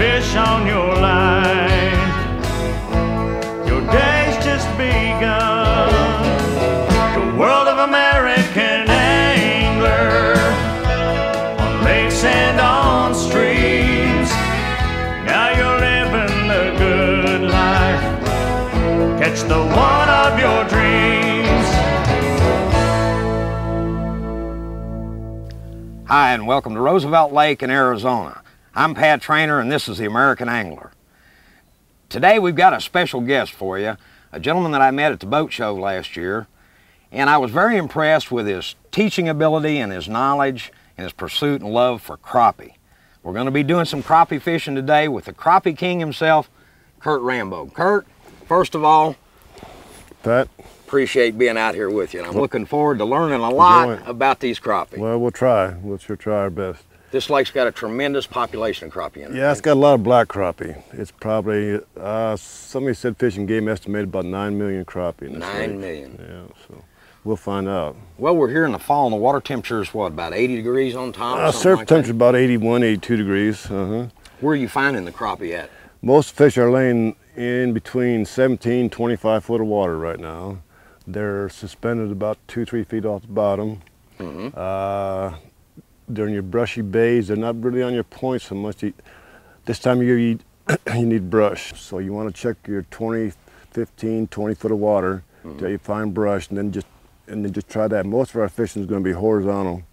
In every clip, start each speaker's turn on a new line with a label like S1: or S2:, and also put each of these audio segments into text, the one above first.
S1: fish on your line. Your day's just begun. The world of American angler, on lakes and on streams. Now you're living the good life. Catch the one of your dreams.
S2: Hi, and welcome to Roosevelt Lake in Arizona. I'm Traynor, and this is the American Angler. Today we've got a special guest for you, a gentleman that I met at the boat show last year, and I was very impressed with his teaching ability and his knowledge and his pursuit and love for crappie. We're going to be doing some crappie fishing today with the crappie king himself, Kurt Rambo. Kurt, first of all,
S3: Pat,
S2: appreciate being out here with you, and I'm looking forward to learning a lot about these crappie.
S3: Well, we'll try. We'll sure try our best.
S2: This lake's got a tremendous population of crappie in it.
S3: Yeah, it's got a lot of black crappie. It's probably, somebody said Fish and Game estimated about 9 million crappie in this lake.
S2: 9 million.
S3: Yeah, so we'll find out.
S2: Well, we're here in the fall, and the water temperature is what, about 80 degrees on top?
S3: Surface temperature about 81, 82 degrees.
S2: Where are you finding the crappie at?
S3: Most fish are laying in between 17, 25 foot of water right now. They're suspended about 2-3 feet off the bottom. They're in your brushy bays. They're not really on your points so much. This time of year, you need brush. So you want to check your 20, 15, 20 foot of water till you find brush, and then just try that. Most of our fishing is going to be horizontal,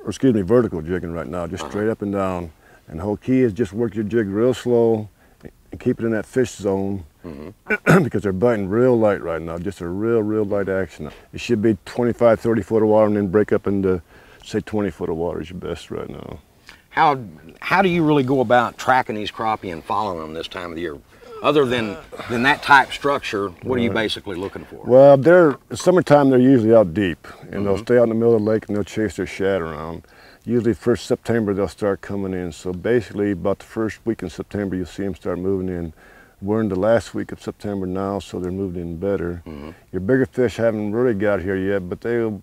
S3: or excuse me, vertical jigging right now, just straight up and down. And the whole key is just work your jig real slow and keep it in that fish zone because they're biting real light right now, just a real light action. It should be 25, 30 foot of water and then break up into, say, 20 foot of water is your best right now.
S2: How do you really go about tracking these crappie and following them this time of the year? Other than that type structure, what are you basically looking for?
S3: Well, summertime they're usually out deep, and they'll stay out in the middle of the lake and they'll chase their shad around. Usually 1st September they'll start coming in, so basically about the first week in September you'll see them start moving in. We're in the last week of September now, so they're moving in better. Your bigger fish haven't really got here yet, but they'll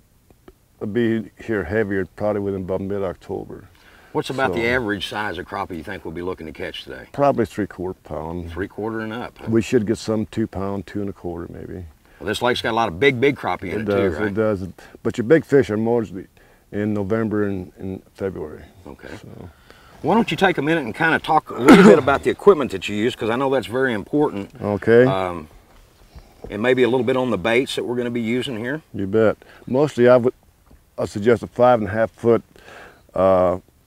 S3: be here heavier probably within about mid-October.
S2: What's about the average size of crappie you think we'll be looking to catch today?
S3: Probably 3/4 pound.
S2: 3/4 and up. Huh?
S3: We should get some 2 pound, 2 1/4 maybe.
S2: Well, this lake's got a lot of big crappie in it too, right?
S3: It does. But your big fish are mostly in November and February.
S2: Okay.
S3: So.
S2: Why don't you take a minute and kind of talk a little bit about the equipment that you use, because I know that's very important.
S3: Okay.
S2: And maybe a little bit on the baits that we're going to be using here.
S3: You bet. Mostly I suggest a 5.5 foot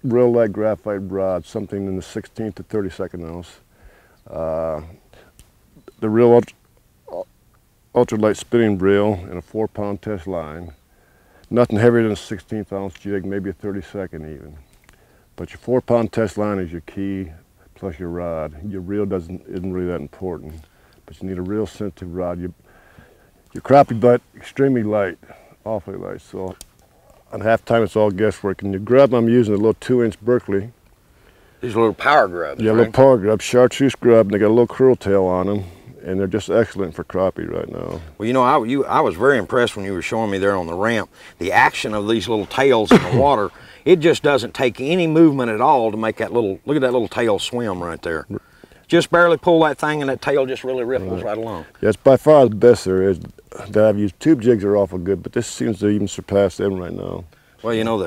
S3: real light graphite rod, something in the 16th to 32nd ounce. The real ultralight spinning reel and a 4 pound test line. Nothing heavier than a 16th ounce jig, maybe a 32nd even. But your 4 pound test line is your key, plus your rod. Your reel isn't really that important, but you need a real sensitive rod. Your crappie bite extremely light, awfully light. So on half time it's all guesswork. And your grub, I'm using a little 2-inch Berkeley.
S2: These are little power grubs.
S3: Yeah,
S2: right?
S3: little power grubs, chartreuse grub, and they got a little curl tail on them. And they're just excellent for crappie right now.
S2: Well, you know, I was very impressed when you were showing me there on the ramp. The action of these little tails in the water, it just doesn't take any movement at all to make that little, look at that little tail swim right there. Just barely pull that thing and that tail just really ripples right along.
S3: Yeah, it's by far the best there is that I've used. Tube jigs are awful good, but this seems to even surpass them right now.
S2: Well, you know,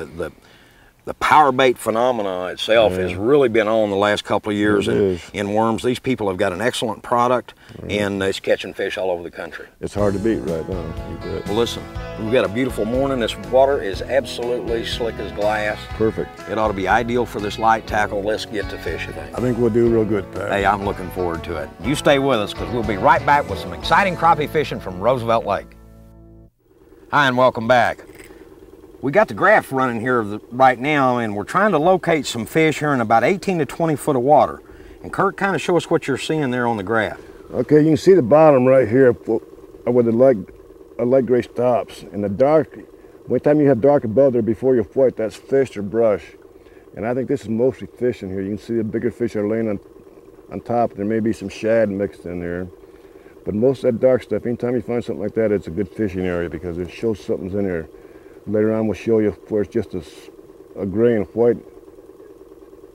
S2: the power bait phenomena itself has really been on the last couple of years in worms. These people have got an excellent product, and it's catching fish all over the country.
S3: It's hard to beat right now. You bet.
S2: Well, listen, we've got a beautiful morning. This water is absolutely slick as glass.
S3: Perfect.
S2: It ought to be ideal for this light tackle. Let's get to fishing.
S3: I think we'll do real good, Pat.
S2: Hey, I'm looking forward to it. You stay with us, because we'll be right back with some exciting crappie fishing from Roosevelt Lake. Hi, and welcome back. We got the graph running here right now, and we're trying to locate some fish here in about 18 to 20 foot of water. And Kurt, kind of show us what you're seeing there on the graph.
S3: Okay, you can see the bottom right here where the light gray stops. And the dark, one time you have dark above there before you float, that's fish or brush. And I think this is mostly fish in here. You can see the bigger fish are laying on top. There may be some shad mixed in there. But most of that dark stuff, anytime you find something like that, it's a good fishing area because it shows something's in there. Later on we'll show you where it's just a gray and white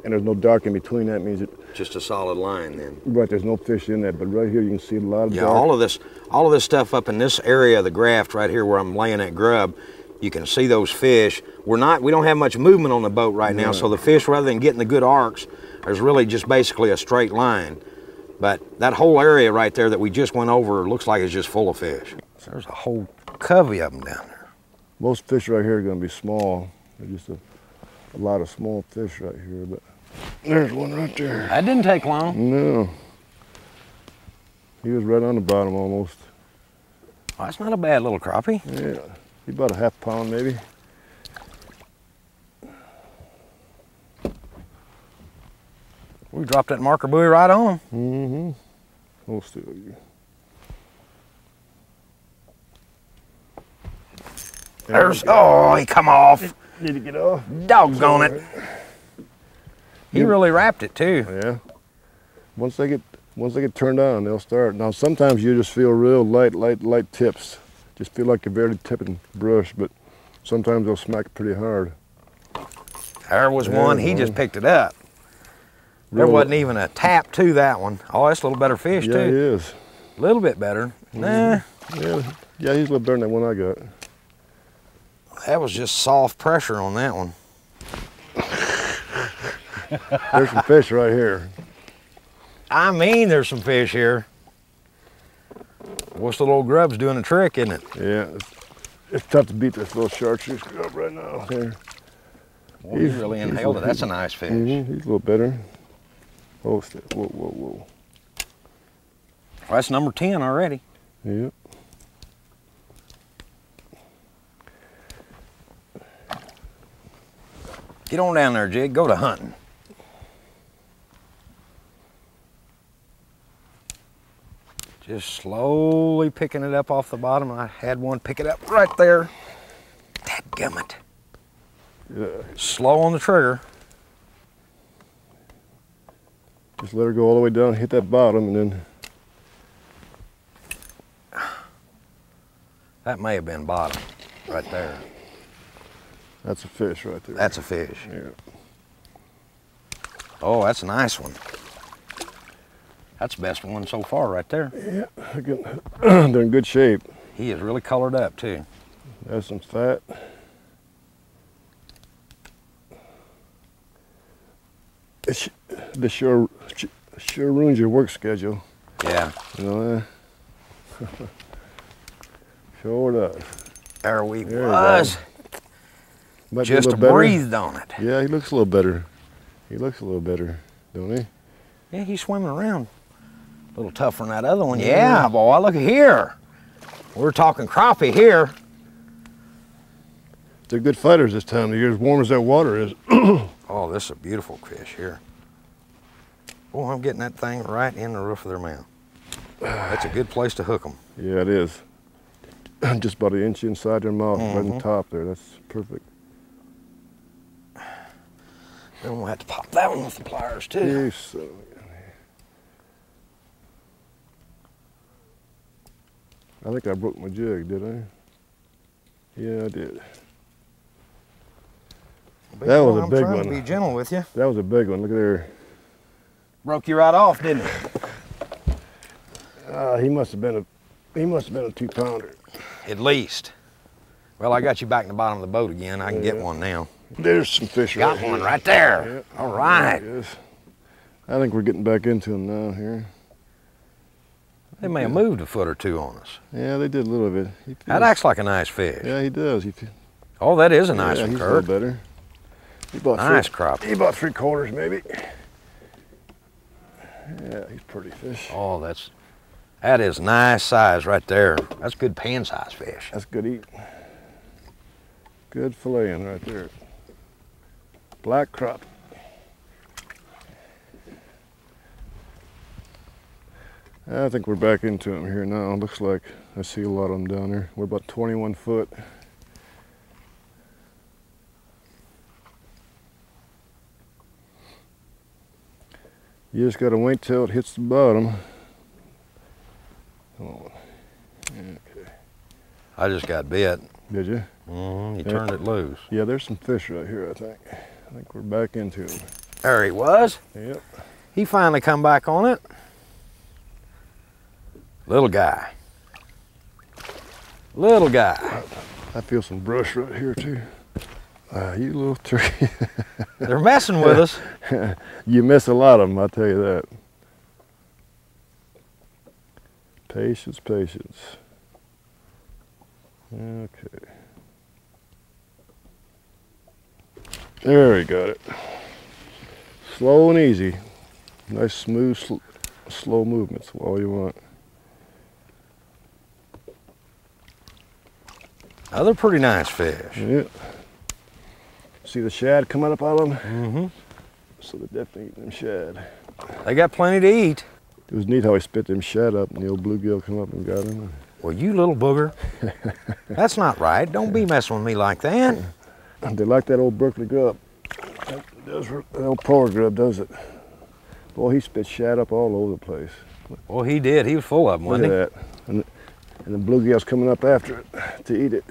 S3: and there's no dark in between, that means it.
S2: Just a solid line then.
S3: Right, there's no fish in that, but right here you can see a lot of
S2: Yeah,
S3: dark.
S2: all of this stuff up in this area of the graft right here where I'm laying that grub, you can see those fish. We don't have much movement on the boat right now, so the fish, rather than getting the good arcs, there's really just basically a straight line. But that whole area right there that we just went over looks like it's just full of fish. So there's a whole covey of them down there.
S3: Most fish right here are going to be small. They're just a lot of small fish right here, but there's one right there.
S2: That didn't take long.
S3: No. He was right on the bottom almost.
S2: Well, that's not a bad little crappie.
S3: Yeah, he's about a half pound maybe.
S2: We dropped that marker buoy right on him.
S3: Mm-hmm. Most of you.
S2: He come off.
S3: Did he get off?
S2: Doggone it. He really wrapped it too.
S3: Yeah. Once they get turned on, they'll start. Now sometimes you just feel real light tips. Just feel like you're barely tipping brush, but sometimes they'll smack pretty hard.
S2: There was one, he just picked it up. There wasn't even a tap to that one. Oh, that's a little better fish too.
S3: Yeah, he is.
S2: A little bit better. Nah.
S3: Yeah, he's a little better than that one I got.
S2: That was just soft pressure on that one.
S3: There's some fish right here.
S2: I mean, there's some fish here. What's the little grub's doing a trick, isn't it?
S3: Yeah, it's tough to beat this little chartreuse grub right now. Here.
S2: Well, he really inhaled it. That's a nice fish.
S3: He's a little better. Oh, whoa.
S2: Well, that's number 10 already.
S3: Yep.
S2: Get on down there, Jig. Go to hunting. Just slowly picking it up off the bottom. I had one pick it up right there. Dadgummit.
S3: Yeah.
S2: Slow on the trigger.
S3: Just let her go all the way down, hit that bottom, and then.
S2: That may have been bottom right there.
S3: That's a fish right there.
S2: That's a fish.
S3: Yeah.
S2: Oh, that's a nice one. That's the best one so far right there.
S3: Yeah, they're in good shape.
S2: He is really colored up too.
S3: There's some fat. This sure ruins your work schedule.
S2: Yeah.
S3: You know that? Sure does.
S2: There we was. Just breathed on it.
S3: Yeah, he looks a little better. He looks a little better, don't he?
S2: Yeah, he's swimming around. A little tougher than that other one. Yeah, boy, look at here. We're talking crappie here.
S3: They're good fighters this time of the year, as warm as that water is.
S2: Oh, this is a beautiful fish here. Oh, I'm getting that thing right in the roof of their mouth. That's a good place to hook them.
S3: Yeah, it is. Just about an inch inside their mouth, right on top there. That's perfect.
S2: Then we'll have to pop that one with the pliers too.
S3: Yes. I think I broke my jig, did I? Yeah, I did. That was a big one.
S2: I'm trying to be gentle with you.
S3: That was a big one. Look at there.
S2: Broke you right off, didn't it?
S3: He must have been a 2-pounder.
S2: At least. Well, I got you back in the bottom of the boat again. I can get one now.
S3: There's some fish
S2: Got one right there. Yeah. All right.
S3: I think we're getting back into them now here.
S2: They may have moved a foot or two on us.
S3: Yeah, they did a little bit.
S2: That acts like a nice fish.
S3: Yeah, he does.
S2: Oh, that is a nice one,
S3: he's
S2: Kurt.
S3: a little better.
S2: Nice crappie.
S3: He bought 3/4 maybe. Yeah, he's pretty fish.
S2: Oh, that is nice size right there. That's good pan size fish.
S3: That's good eating. Good filleting right there. Black crappie. I think we're back into them here now. Looks like I see a lot of them down there. We're about 21 foot. You just gotta wait till it hits the bottom. Come on. Okay.
S2: I just got bit.
S3: Did you?
S2: You turned it loose.
S3: Yeah, there's some fish right here, I think. I think we're back into them.
S2: There he was.
S3: Yep.
S2: He finally come back on it. Little guy. Little guy.
S3: I feel some brush right here too. You little turkey.
S2: They're messing with us.
S3: You miss a lot of them, I'll tell you that. Patience, patience. Okay. There we got it. Slow and easy. Nice, smooth, slow movements, all you want.
S2: Another pretty nice fish.
S3: Yeah. See the shad coming up out of them?
S2: Mm-hmm.
S3: So they're definitely eating them shad.
S2: They got plenty to eat.
S3: It was neat how he spit them shad up and the old bluegill come up and got him.
S2: Well, you little booger. That's not right. Don't be messing with me like that.
S3: They like that old Berkeley grub. That old power grub does it. Boy, he spit shad up all over the place.
S2: Well, he did. He was full of them,
S3: Look
S2: wasn't he?
S3: at that. And the bluegill's coming up after it to eat it.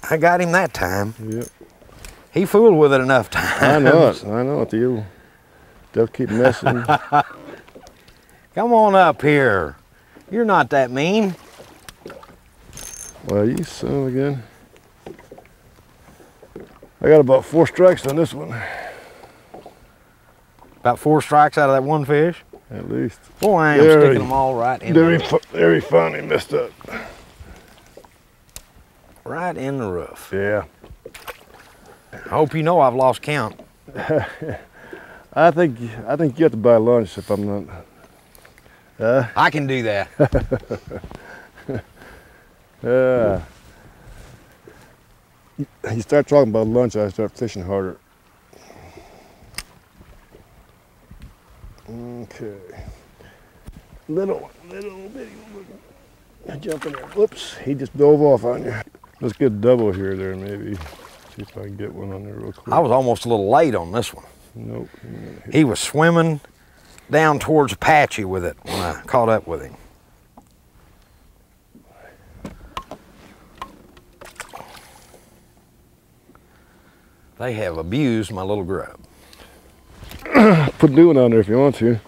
S2: I got him that time.
S3: Yep.
S2: He fooled with it enough times.
S3: I know it. I know it. They'll keep messing.
S2: Come on up here. You're not that mean.
S3: Well, you son again. I got about 4 strikes on this one.
S2: About 4 strikes out of that one fish.
S3: At least.
S2: Boy, I am sticking them all right in
S3: There he finally messed up.
S2: right in the roof.
S3: Yeah.
S2: I hope you know I've lost count.
S3: I think you have to buy lunch if I'm not.
S2: I can do that.
S3: You start talking about lunch, I start fishing harder. Okay. Little bitty one. Jump in there. Whoops, he just dove off on you. Let's get a double here there maybe. See if I can get one on there real quick.
S2: I was almost a little late on this one.
S3: Nope.
S2: He was swimming down towards Apache with it when I caught up with him. They have abused my little grub.
S3: Put a new one on there if you want to.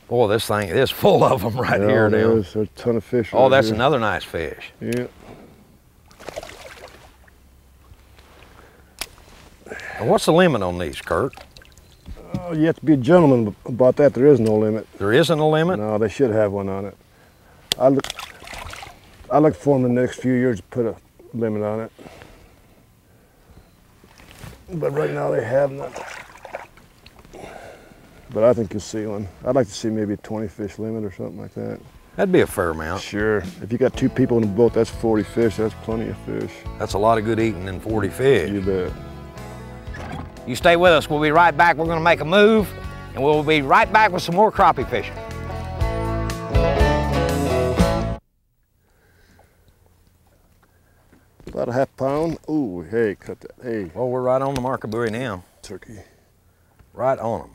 S2: Boy, this thing is full of them right here now.
S3: There's a ton of fish.
S2: Oh,
S3: right
S2: that's
S3: here.
S2: another nice fish.
S3: Yeah.
S2: And what's the limit on these, Kurt?
S3: Oh, you have to be a gentleman about that. There is no limit.
S2: There isn't a limit?
S3: No, they should have one on it. I look for them in the next few years to put a limit on it. But right now they have none. But I think you'll see one. I'd like to see maybe a 20 fish limit or something like that.
S2: That'd be a fair amount.
S3: Sure. If you got 2 people in the boat, that's 40 fish. That's plenty of fish.
S2: That's a lot of good eating in 40 fish.
S3: You bet.
S2: You stay with us. We'll be right back. We're going to make a move, and we'll be right back with some more crappie fishing.
S3: About a half pound. Ooh, hey, cut that. Hey.
S2: Well, we're right on the marker buoy now.
S3: Turkey.
S2: Right on them.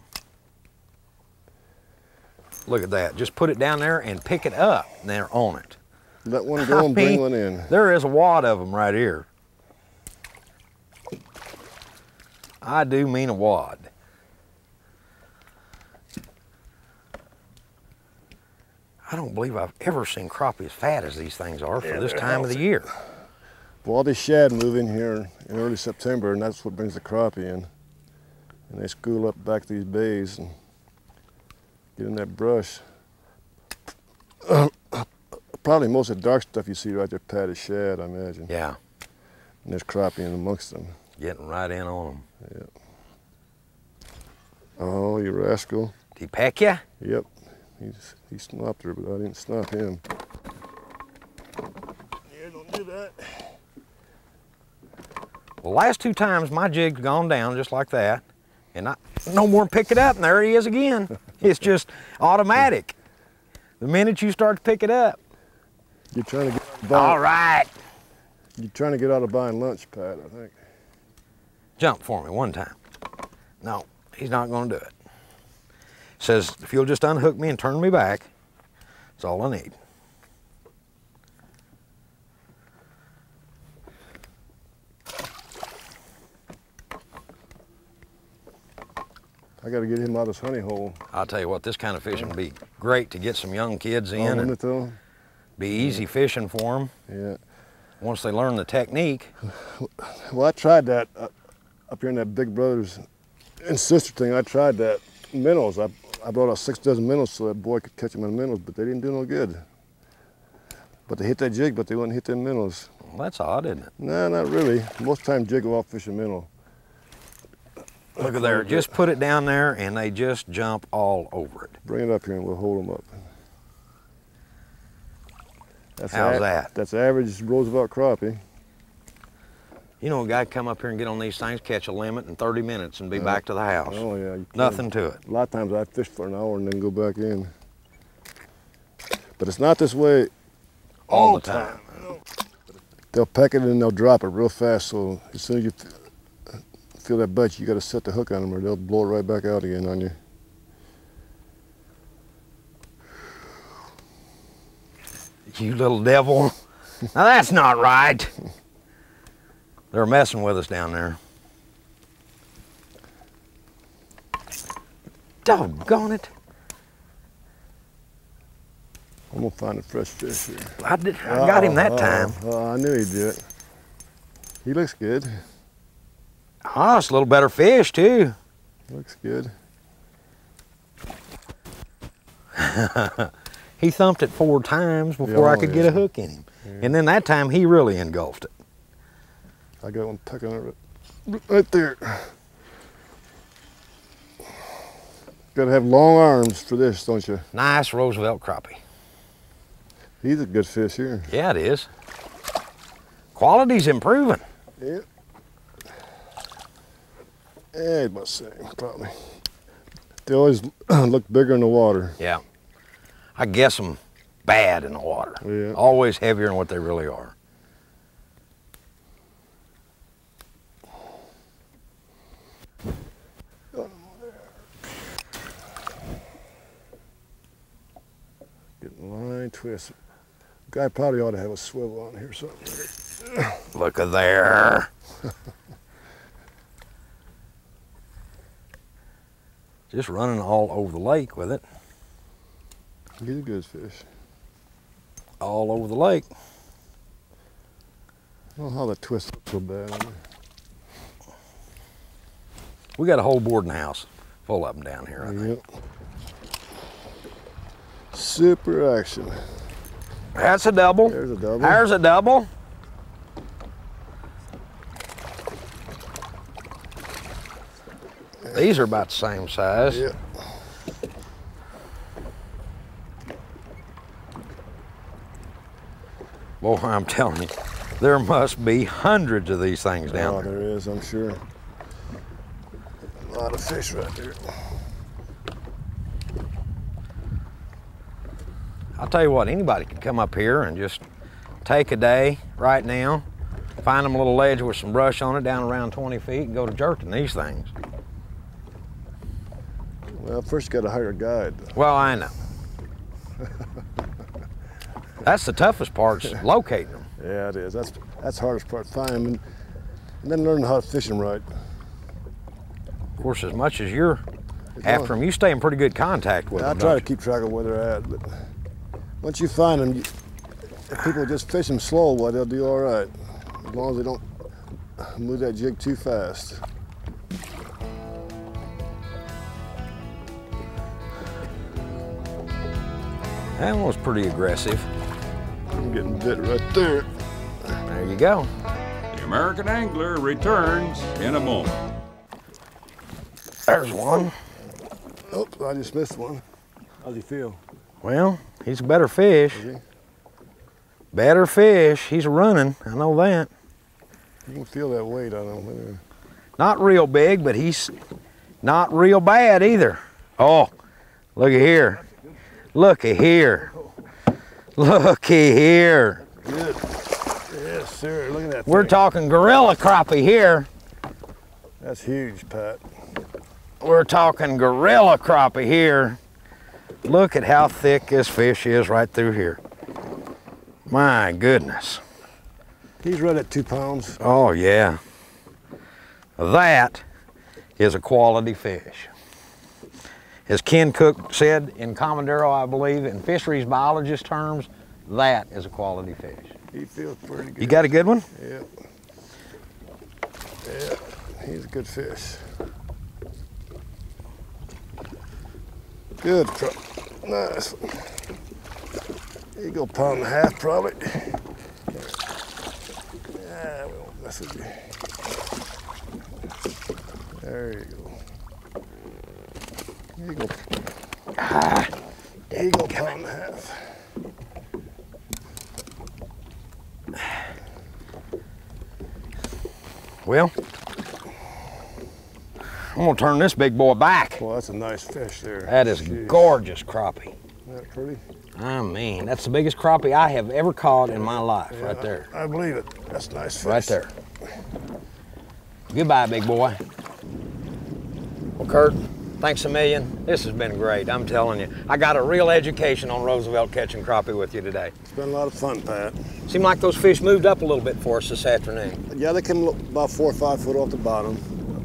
S2: Look at that. Just put it down there and pick it up. And they're on it.
S3: Let one go and bring one in.
S2: There is a wad of them right here. I do mean a wad. I don't believe I've ever seen crappie as fat as these things are for this time of the year.
S3: Well, all these shad move in here in early September, and that's what brings the crappie in. And they school up back to these bays and get in that brush. Probably most of the dark stuff you see right there, Pat, is shad, I imagine.
S2: Yeah.
S3: And there's crappie in amongst them.
S2: Getting right in on them.
S3: Yep. Oh, you rascal.
S2: Did he peck ya?
S3: Yep. He snapped her, but I didn't snap him. Here, don't do that.
S2: The last 2 times my jig's gone down just like that, and I no more pick it up, and there he is again. It's just automatic. The minute you start to pick it up.
S3: You're trying to get out
S2: All right.
S3: You're trying to get out of buying lunch, Pat, I think.
S2: Jump for me one time. No, he's not going to do it. Says, if you'll just unhook me and turn me back, that's all I need.
S3: I got to get him out of his honey hole.
S2: I'll tell you what, this kind of fishing would be great to get some young kids in.
S3: Wouldn't
S2: And
S3: it though?
S2: be easy fishing for them.
S3: Yeah.
S2: Once they learn the technique.
S3: Well, I tried that up here in that Big Brothers and Sister thing. I tried that minnows. I brought out 6 dozen minnows so that boy could catch them in minnows, but they didn't do no good. But they hit that jig, but they wouldn't hit them minnows.
S2: Well, that's odd, isn't it?
S3: No, not really. Most of the time, jig go off fishing minnow.
S2: Look at there, just put it down there and they just jump all over it.
S3: Bring it up here and we'll hold them up.
S2: How's that?
S3: That's average Roosevelt crappie.
S2: You know, a guy come up here and get on these things, catch a limit in 30 minutes and be back to the house.
S3: Oh yeah.
S2: Nothing to it.
S3: A lot of times I fish for an hour and then go back in. But it's not this way
S2: All the time.
S3: They'll peck it and they'll drop it real fast. So as soon as you feel that bite, you got to set the hook on them or they'll blow it right back out again on you.
S2: You little devil. Now that's not right. They're messing with us down there. Doggone it.
S3: I'm gonna find a fresh fish here.
S2: I got him that time.
S3: Oh, I knew he'd do it. He looks good.
S2: Oh, it's a little better fish too.
S3: Looks good.
S2: He thumped it 4 times before I could get a hook in him. Yeah. And then that time he really engulfed it.
S3: I got one pecking on it right there. Gotta have long arms for this, don't you?
S2: Nice Roosevelt crappie.
S3: He's a good fish here.
S2: Yeah, it is. Quality's improving.
S3: Yeah. Yeah, about the same, probably. They always look bigger in the water.
S2: Yeah. I guess them bad in the water.
S3: Yeah.
S2: Always heavier than what they really are.
S3: Getting line twist. Guy probably ought to have a swivel on here or something.
S2: Look at there. Just running all over the lake with it.
S3: He's a good fish.
S2: All over the lake.
S3: I don't know how that twists up so bad on there.
S2: We got a whole boarding house full of them down here, I think.
S3: Yep. Super action.
S2: That's a double.
S3: There's a double.
S2: There's a double. These are about the same size.
S3: Yep.
S2: Boy, I'm telling you, there must be hundreds of these things down there.
S3: There is, I'm sure. A lot of fish right there.
S2: I'll tell you what, anybody can come up here and just take a day right now, find them a little ledge with some brush on it down around 20 feet and go to jerking these things.
S3: Well, first you got to hire a guide.
S2: Well, I know. That's the toughest part, is locating them.
S3: Yeah, it is. That's the hardest part, finding them and then learning how to fish them right.
S2: Of course, as much as you're after them, you stay in pretty good contact with them.
S3: I try to keep track of where they're at, but once you find them, if people just fish them slow, well, they'll do all right, as long as they don't move that jig too fast.
S2: That one was pretty aggressive.
S3: I'm getting bit right there.
S2: There you go.
S4: The American Angler returns in a moment.
S2: There's one.
S3: Oops, I just missed one. How's he feel?
S2: Well, he's a better fish.
S3: Is he?
S2: Better fish. He's running. I know that.
S3: You can feel that weight on him.
S2: Not real big, but he's not real bad either. Oh, look at here. Look at here. Look at here.
S3: Good. Yes, sir. Look at that.
S2: We're talking gorilla crappie here.
S3: That's huge, Pat.
S2: We're talking gorilla crappie here. Look at how thick this fish is right through here. My goodness.
S3: He's right at 2 pounds.
S2: Oh yeah. That is a quality fish. As Ken Cook said in Commodoro, I believe, in fisheries biologist terms, that is a quality fish.
S3: He feels pretty good.
S2: You got a good one?
S3: Yeah. Yeah, he's a good fish. Good, nice. There you go, pound and a half probably. Yeah, we won't mess with you. There you go. There you go.
S2: Ah,
S3: There you go, pound and a half.
S2: well, I'm gonna turn this big boy back.
S3: Well, that's a nice fish there.
S2: That is
S3: Jeez.
S2: gorgeous crappie.
S3: Isn't that pretty?
S2: I mean, that's the biggest crappie I have ever caught in my life,
S3: Yeah,
S2: right there.
S3: I believe it. That's a nice fish.
S2: Right there. Goodbye, big boy. Well, Kurt, thanks a million. This has been great, I'm telling you. I got a real education on Roosevelt catching crappie with you today.
S3: It's been a lot of fun, Pat.
S2: Seemed like those fish moved up a little bit for us this afternoon.
S3: Yeah, they came about 4 or 5 foot off the bottom.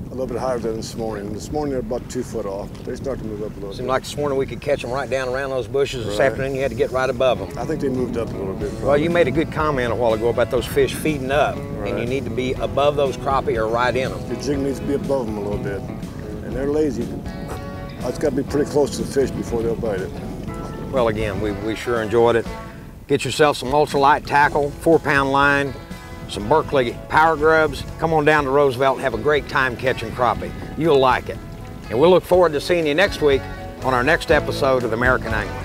S3: A little bit higher than this morning. This morning they're about 2 foot off. They start to move up a little
S2: Seemed
S3: bit.
S2: like this morning we could catch them right down around those bushes. This
S3: Right.
S2: afternoon you had to get right above them.
S3: I think they moved up a little bit.
S2: Well,
S3: probably.
S2: you made a good comment a while ago about those fish feeding up, and you
S3: Right.
S2: need to be above those crappie or right in them.
S3: The jig needs to be above them a little bit. And they're lazy. It's got to be pretty close to the fish before they'll bite it.
S2: Well, again, we sure enjoyed it. Get yourself some ultralight tackle, 4-pound line, some Berkeley power grubs. Come on down to Roosevelt and have a great time catching crappie. You'll like it. And we'll look forward to seeing you next week on our next episode of American Angler.